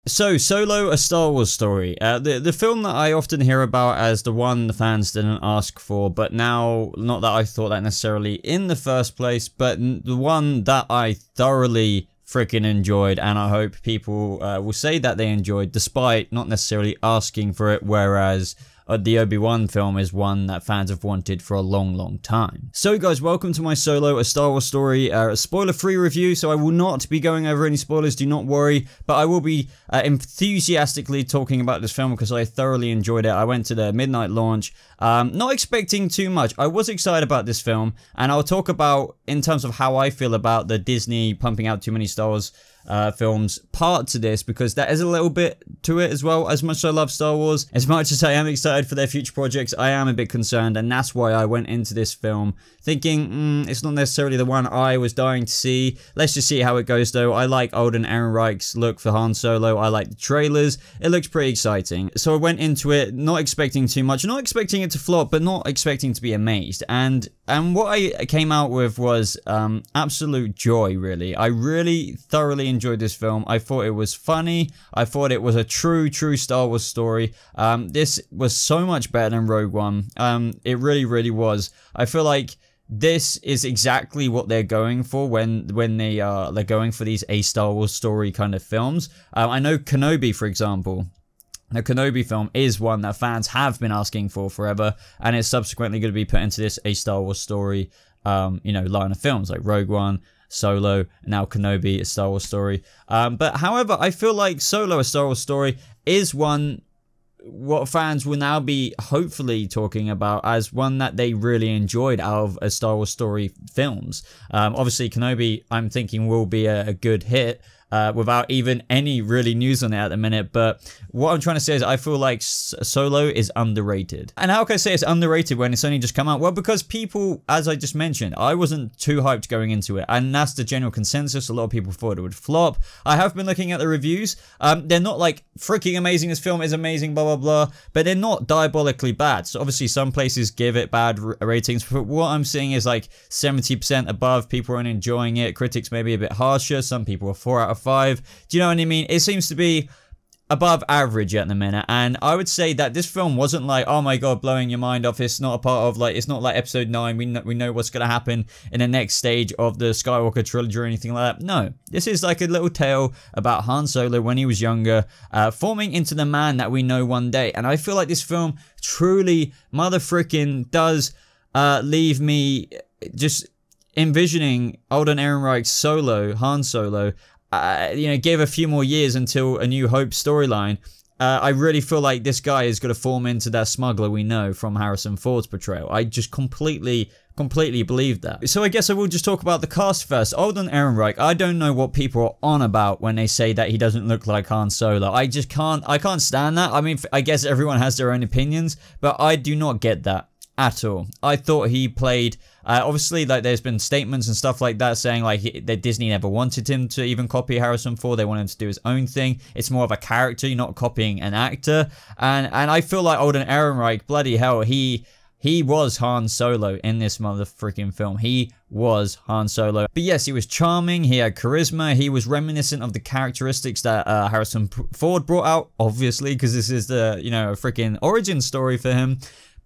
So, Solo, a Star Wars story. The film that I often hear about as the one the fans didn't ask for, but now, not that I thought that necessarily in the first place, but the one that I thoroughly freaking enjoyed, and I hope people will say that they enjoyed, despite not necessarily asking for it, whereas the Obi-Wan film is one that fans have wanted for a long time. So guys, welcome to my Solo, a Star Wars story, spoiler-free review, so I will not be going over any spoilers, do not worry, but I will be enthusiastically talking about this film because I thoroughly enjoyed it. I went to the midnight launch, not expecting too much. I was excited about this film, and I'll talk about, in terms of how I feel about the Disney pumping out too many Star Wars films part to this, because that is a little bit to it as well. As much as I love Star Wars, as much as I am excited for their future projects, I am a bit concerned, and that's why I went into this film thinking, it's not necessarily the one I was dying to see. Let's just see how it goes though. I like Alden Ehrenreich's look for Han Solo. I like the trailers. It looks pretty exciting. So I went into it not expecting too much, not expecting it to flop, but not expecting to be amazed. And what I came out with was absolute joy, really. I really thoroughly enjoyed this film. I thought it was funny. I thought it was a true Star Wars story. This was so much better than Rogue One. It really was. I feel like this is exactly what they're going for when they're going for these a Star Wars story kind of films. I know Kenobi, for example. The Kenobi film is one that fans have been asking for forever, and it's subsequently going to be put into this a Star Wars story, you know, line of films like Rogue One, Solo, now Kenobi, a Star Wars story. But however, I feel like Solo, a Star Wars story, is one what fans will now be hopefully talking about as one that they really enjoyed out of a Star Wars story films. Obviously, Kenobi, I'm thinking, will be a good hit. Without even any really news on it at the minute, but what I'm trying to say is I feel like Solo is underrated. And how can I say it's underrated when it's only just come out? Well, because people, as I just mentioned, I wasn't too hyped going into it, and that's the general consensus. A lot of people thought it would flop. I have been looking at the reviews. They're not like freaking amazing, this film is amazing, blah blah, but they're not diabolically bad. So obviously some places give it bad ratings, but what I'm seeing is like 70% above. People aren't enjoying it. Critics maybe a bit harsher. Some people are 4 out of 5. Do you know what I mean? It seems to be above average at the minute, and I would say that this film wasn't like, oh my god, blowing your mind off. It's not a part of, like, it's not like episode 9. We know what's going to happen in the next stage of the Skywalker trilogy or anything like that. No, this is like a little tale about Han Solo when he was younger, forming into the man that we know one day. And I feel like this film truly motherfrickin' does leave me just envisioning Alden Ehrenreich's Solo, Han Solo, you know, give a few more years until A New Hope storyline. I really feel like this guy is going to form into that smuggler we know from Harrison Ford's portrayal. I just completely believe that. So I guess I will just talk about the cast first. Alden Ehrenreich, I don't know what people are on about when they say that he doesn't look like Han Solo. I can't stand that. I mean, I guess everyone has their own opinions, but I do not get that at all. I thought he played, obviously, like, there's been statements and stuff like that saying like that Disney never wanted him to even copy Harrison Ford. They wanted him to do his own thing. It's more of a character, you're not copying an actor. And I feel like Alden Ehrenreich, bloody hell, he was Han Solo in this motherfucking film. He was Han Solo. But yes, he was charming, he had charisma, he was reminiscent of the characteristics that Harrison Ford brought out, obviously, because this is the, you know, a freaking origin story for him.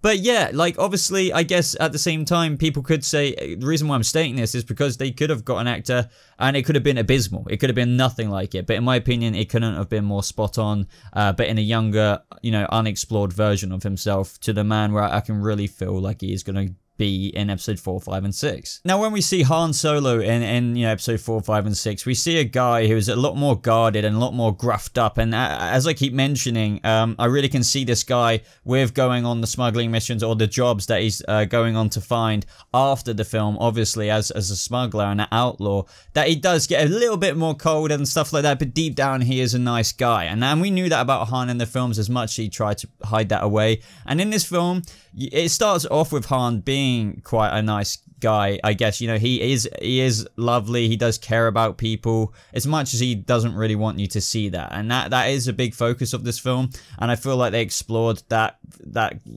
But yeah, like, obviously, I guess at the same time, people could say, the reason why I'm stating this is because they could have got an actor and it could have been abysmal. It could have been nothing like it. But in my opinion, it couldn't have been more spot on, but in a younger, you know, unexplored version of himself, to the man where I can really feel like he is going to be in episode 4, 5, and 6. Now, when we see Han Solo in you know, episode 4, 5, and 6, we see a guy who's a lot more guarded and a lot more gruffed up. And as I keep mentioning, I really can see this guy with going on the smuggling missions or the jobs that he's going on to find after the film, obviously, as a smuggler and an outlaw, that he does get a little bit more cold and stuff like that, but deep down he is a nice guy. And we knew that about Han in the films, as much as he tried to hide that away. And in this film, it starts off with Han being quite a nice guy, I guess. You know, he is lovely, he does care about people, as much as he doesn't really want you to see that. And that is a big focus of this film, and I feel like they explored that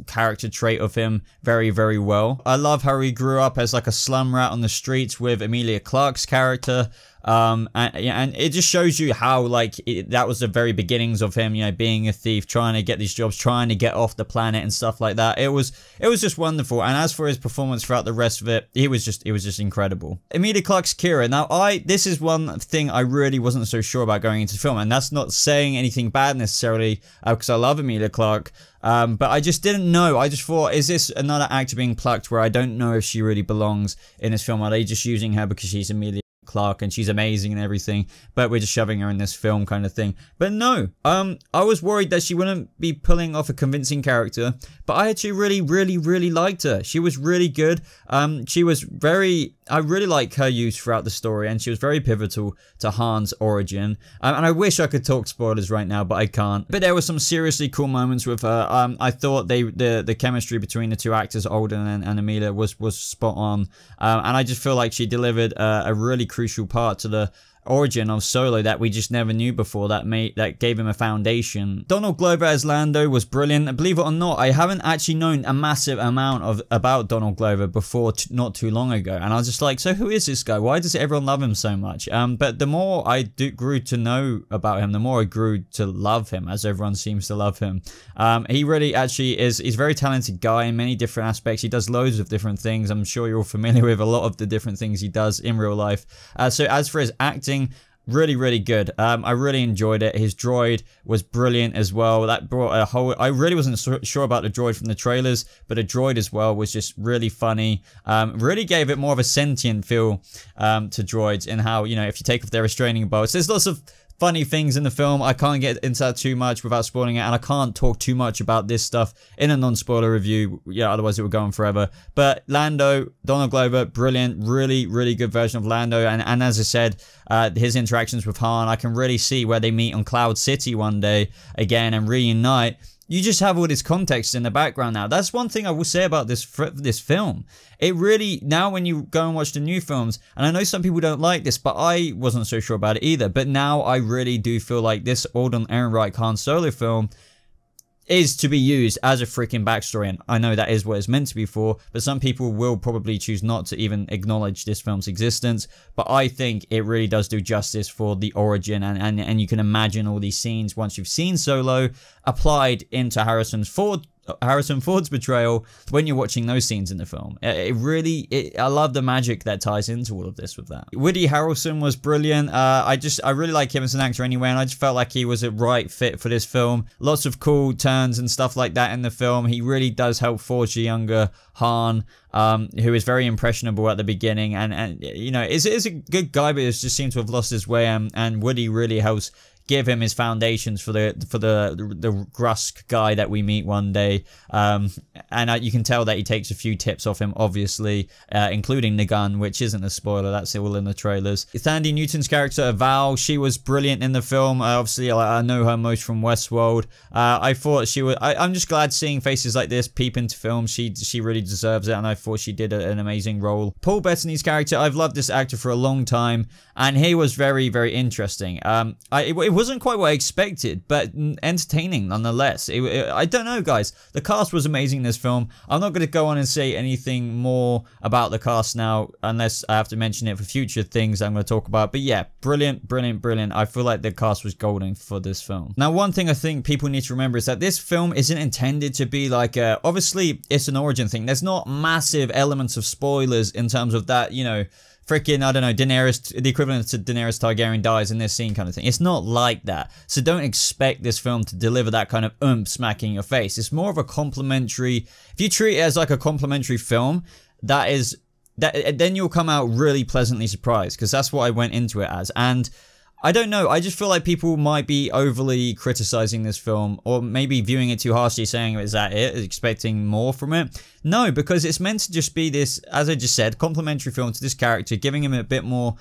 character trait of him very well. I love how he grew up as like a slum rat on the streets with Emilia Clarke's character. And it just shows you how, like, that was the very beginnings of him, you know, being a thief, trying to get these jobs, trying to get off the planet and stuff like that. It was just wonderful. And as for his performance throughout the rest of it, it was just incredible. Emilia Clarke's Kira. Now, this is one thing I really wasn't so sure about going into the film, and that's not saying anything bad necessarily, because I love Emilia Clarke. But I just didn't know. I just thought, is this another actor being plucked where I don't know if she really belongs in this film? Are they just using her because she's Emilia Clarke and she's amazing and everything, but we're just shoving her in this film kind of thing? But no, I was worried that she wouldn't be pulling off a convincing character, but I actually really liked her. She was really good. I really like her use throughout the story, and she was very pivotal to Han's origin. And I wish I could talk spoilers right now, but I can't. But there were some seriously cool moments with her. I thought the chemistry between the two actors, Alden and Emilia, was spot on. And I just feel like she delivered a really crucial part to the origin of Solo that we just never knew before, that gave him a foundation. Donald Glover as Lando was brilliant. Believe it or not, I haven't actually known a massive amount about Donald Glover before not too long ago, and I was just like, so who is this guy? Why does everyone love him so much? But the more I grew to know about him, the more I grew to love him, as everyone seems to love him. He really actually is a very talented guy in many different aspects. He does loads of different things. I'm sure you're all familiar with a lot of the different things he does in real life. So as for his acting, really good. I really enjoyed it. His droid was brilliant as well. That brought a whole... I really wasn't sure about the droid from the trailers, but the droid as well was just really funny. Really gave it more of a sentient feel to droids, in how, you know, if you take off their restraining bolts, there's lots of funny things in the film. I can't get into that too much without spoiling it, and I can't talk too much about this stuff in a non-spoiler review, yeah, otherwise it would go on forever. But Lando, Donald Glover, brilliant, really good version of Lando, and as I said, his interactions with Han, I can really see where they meet on Cloud City one day again and reunite. You just have all this context in the background now. That's one thing I will say about this film. It really, now when you go and watch the new films, and I know some people don't like this, but I wasn't so sure about it either, but now I really do feel like this Alden Ehrenreich Han Solo film is to be used as a freaking backstory, and I know that is what it's meant to be for, but some people will probably choose not to even acknowledge this film's existence. But I think it really does do justice for the origin, and you can imagine all these scenes once you've seen Solo applied into Harrison Ford's betrayal when you're watching those scenes in the film. I love the magic that ties into all of this with that. Woody Harrelson was brilliant. I really like him as an actor anyway, and I just felt like he was a right fit for this film. Lots of cool turns and stuff like that in the film. He really does help forge the younger Han, who is very impressionable at the beginning, and you know, is a good guy, but just seems to have lost his way, and Woody really helps give him his foundations for the Grusk guy that we meet one day, and you can tell that he takes a few tips off him, obviously, including the gun, which isn't a spoiler, that's all in the trailers. Thandie Newton's character Val, she was brilliant in the film. Obviously I know her most from Westworld. I thought she was... I'm just glad seeing faces like this peep into films. She really deserves it, and I thought she did an amazing role. Paul Bettany's character, I've loved this actor for a long time, and he was very interesting. It wasn't quite what I expected, but entertaining nonetheless. I don't know, guys. The cast was amazing in this film. I'm not going to go on and say anything more about the cast now, unless I have to mention it for future things I'm going to talk about. But yeah, brilliant. I feel like the cast was golden for this film. Now, one thing I think people need to remember is that this film isn't intended to be like obviously, it's an origin thing. There's not massive elements of spoilers in terms of that, you know, freaking, I don't know, Daenerys, the equivalent to Daenerys Targaryen dies in this scene kind of thing. It's not like that. So don't expect this film to deliver that kind of smack in your face. It's more of a complimentary... If you treat it as like a complimentary film, then you'll come out really pleasantly surprised, because that's what I went into it as. And I don't know, I just feel like people might be overly criticizing this film, or maybe viewing it too harshly, saying, is that it? Expecting more from it? No, because it's meant to just be this, as I just said, complimentary film to this character, giving him a bit more...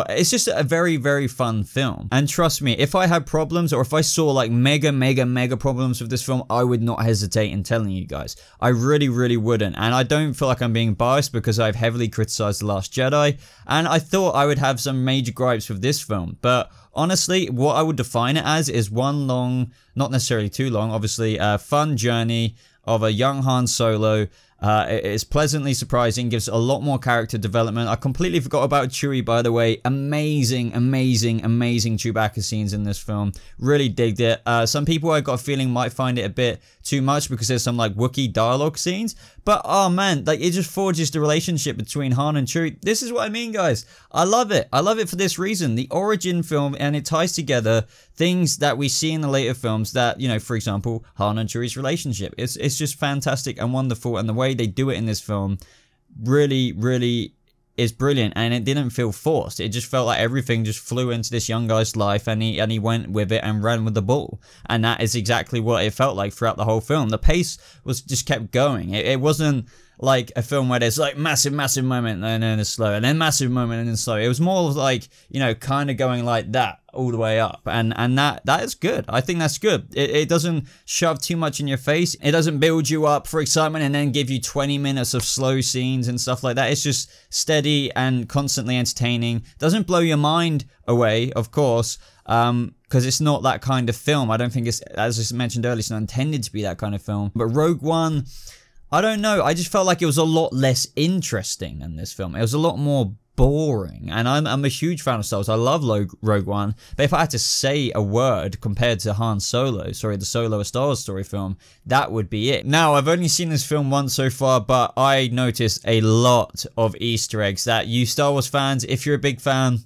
it's just a very fun film. And trust me, if I had problems, or if I saw like mega problems with this film, I would not hesitate in telling you guys. I really wouldn't. And I don't feel like I'm being biased, because I've heavily criticized The Last Jedi, and I thought I would have some major gripes with this film. But honestly, what I would define it as is one long, not necessarily too long, obviously, fun journey of a young Han Solo. It's pleasantly surprising, gives a lot more character development. I completely forgot about Chewie, by the way. Amazing Chewbacca scenes in this film. Really digged it. Some people, I got a feeling, might find it a bit too much because there's some like Wookiee dialogue scenes. But oh man, like it just forges the relationship between Han and Chewie. This is what I mean, guys. I love it. I love it for this reason. The origin film, and it ties together things that we see in the later films that, you know, for example, Han and Chewie's relationship. It's just fantastic and wonderful, and the way they do it in this film really is brilliant, and it didn't feel forced. It just felt like everything just flew into this young guy's life, and he went with it and ran with the ball, and that is exactly what it felt like throughout the whole film. The pace was just kept going. It wasn't like a film where there's like massive moment and then it's slow, and then massive moment and then slow. It was more of like, you know, kind of going like that all the way up, and that is good. I think that's good. It doesn't shove too much in your face. It doesn't build you up for excitement and then give you 20 minutes of slow scenes and stuff like that. It's just steady and constantly entertaining. Doesn't blow your mind away, of course, because it's not that kind of film. I don't think it's, as I mentioned earlier, it's not intended to be that kind of film. But Rogue One, I don't know. I just felt like it was a lot less interesting in this film. It was a lot more boring, and I'm a huge fan of Star Wars. I love Rogue One, but if I had to say a word compared to Han Solo, sorry, the Solo, a Star Wars story film, that would be it. Now, I've only seen this film once so far, but I noticed a lot of Easter eggs that you Star Wars fans, if you're a big fan,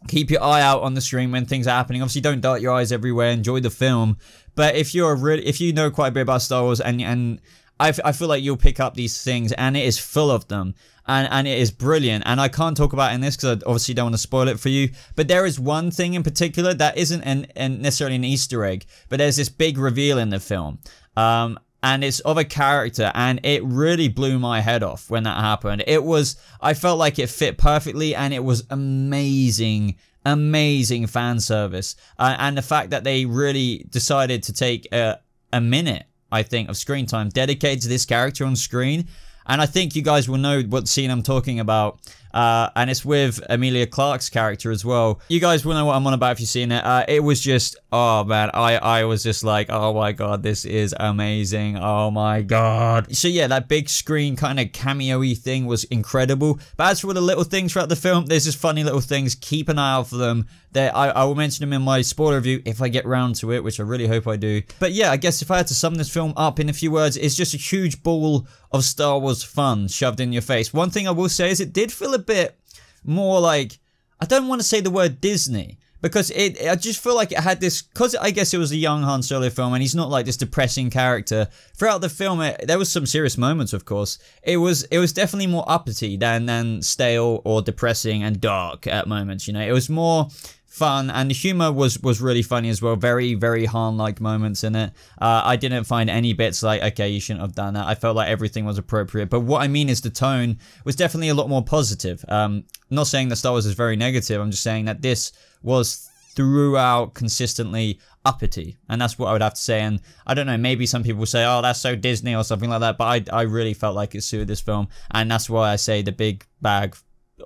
keep your eye out on the screen when things are happening. Obviously, don't dart your eyes everywhere. Enjoy the film, but if you know quite a bit about Star Wars, and I feel like you'll pick up these things, and it is full of them, and it is brilliant. And I can't talk about it in this because I obviously don't want to spoil it for you, but there is one thing in particular that isn't necessarily an Easter egg, but there's this big reveal in the film, and it's of a character, and it really blew my head off when that happened. I felt like it fit perfectly, and it was amazing fan service, and the fact that they really decided to take a minute, I think, of screen time dedicated to this character on screen. And I think you guys will know what scene I'm talking about. And it's with Emilia Clarke's character as well. You guys will know what I'm on about if you've seen it. It was just, oh man, I was just like, oh my god, this is amazing. Oh my god. So yeah, that big screen kind of cameo-y thing was incredible. But as for the little things throughout the film, there's just funny little things. Keep an eye out for them. I will mention them in my spoiler review if I get round to it, which I really hope I do. But yeah, I guess if I had to sum this film up in a few words, it's just a huge ball of Star Wars fun shoved in your face. One thing I will say is it did feel a bit more like, I don't want to say the word Disney, because I just feel like it had this, because I guess it was a young Han Solo film, and he's not like this depressing character. Throughout the film, there was some serious moments, of course. It was definitely more uppity than stale or depressing and dark at moments, you know. It was more fun, and the humor was really funny as well. Very Han-like moments in it. I didn't find any bits like, okay, you shouldn't have done that. I felt like everything was appropriate. But what I mean is the tone was definitely a lot more positive. Not saying that Star Wars is very negative. I'm just saying that this was throughout consistently uppity, and that's what I would have to say. And I don't know, maybe some people say, oh, that's so Disney or something like that, but I really felt like it suited this film, and that's why I say the big bag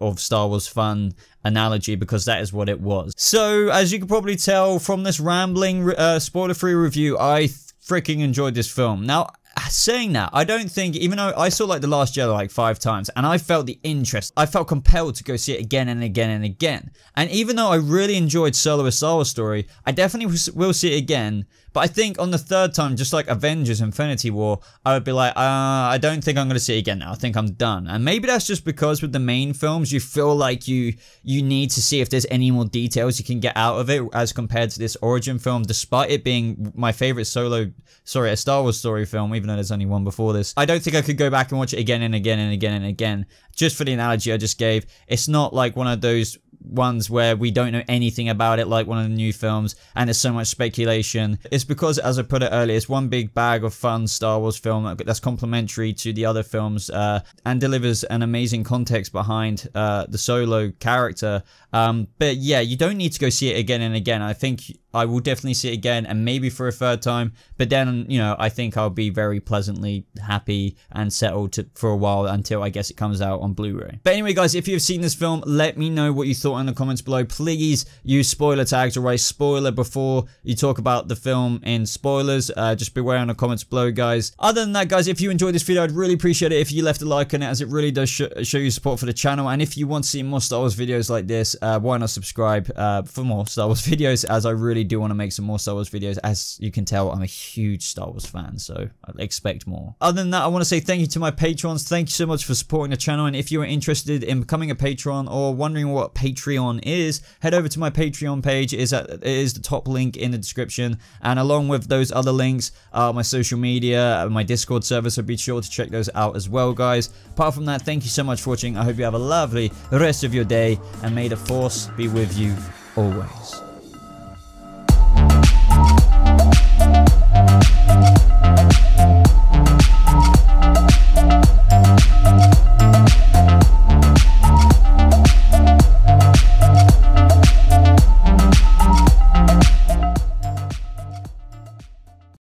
of Star Wars fun analogy, because that is what it was. So as you can probably tell from this rambling spoiler-free review, I freaking enjoyed this film. Now, saying that, I don't think, even though I saw like The Last Jedi like 5 times, and I felt the interest, I felt compelled to go see it again and again and again. And even though I really enjoyed Solo, a Star Wars story, I definitely will see it again. But I think on the 3rd time, just like Avengers Infinity War, I would be like, I don't think I'm going to see it again now. I think I'm done. And maybe that's just because with the main films, you feel like you need to see if there's any more details you can get out of it as compared to this origin film, despite it being my favorite a Star Wars story film, even though there's only one before this. I don't think I could go back and watch it again and again and again and again. Just for the analogy I just gave, it's not like one of those ones where we don't know anything about it, like one of the new films, and there's so much speculation. It's because, as I put it earlier, it's one big bag of fun Star Wars film that's complementary to the other films, and delivers an amazing context behind the Solo character. But yeah, you don't need to go see it again and again. I think I will definitely see it again, and maybe for a third time. But then, you know, I think I'll be very pleasantly happy and settled for a while until I guess it comes out on Blu-ray. But anyway, guys, if you've seen this film, let me know what you thought in the comments below. Please use spoiler tags or write spoiler before you talk about the film in spoilers. Just beware in the comments below, guys. Other than that, guys, if you enjoyed this video, I'd really appreciate it if you left a like on it, as it really does show you support for the channel. And if you want to see more Star Wars videos like this, why not subscribe for more Star Wars videos, as I really do want to make some more Star Wars videos. As you can tell, I'm a huge Star Wars fan, so I'd expect more. Other than that, I want to say thank you to my patrons. Thank you so much for supporting the channel, and if you are interested in becoming a patron or wondering what Patreon is, head over to my Patreon page. It is the top link in the description, and along with those other links, my social media, my Discord server, so be sure to check those out as well, guys. Apart from that, thank you so much for watching. I hope you have a lovely rest of your day, and may the Force be with you always.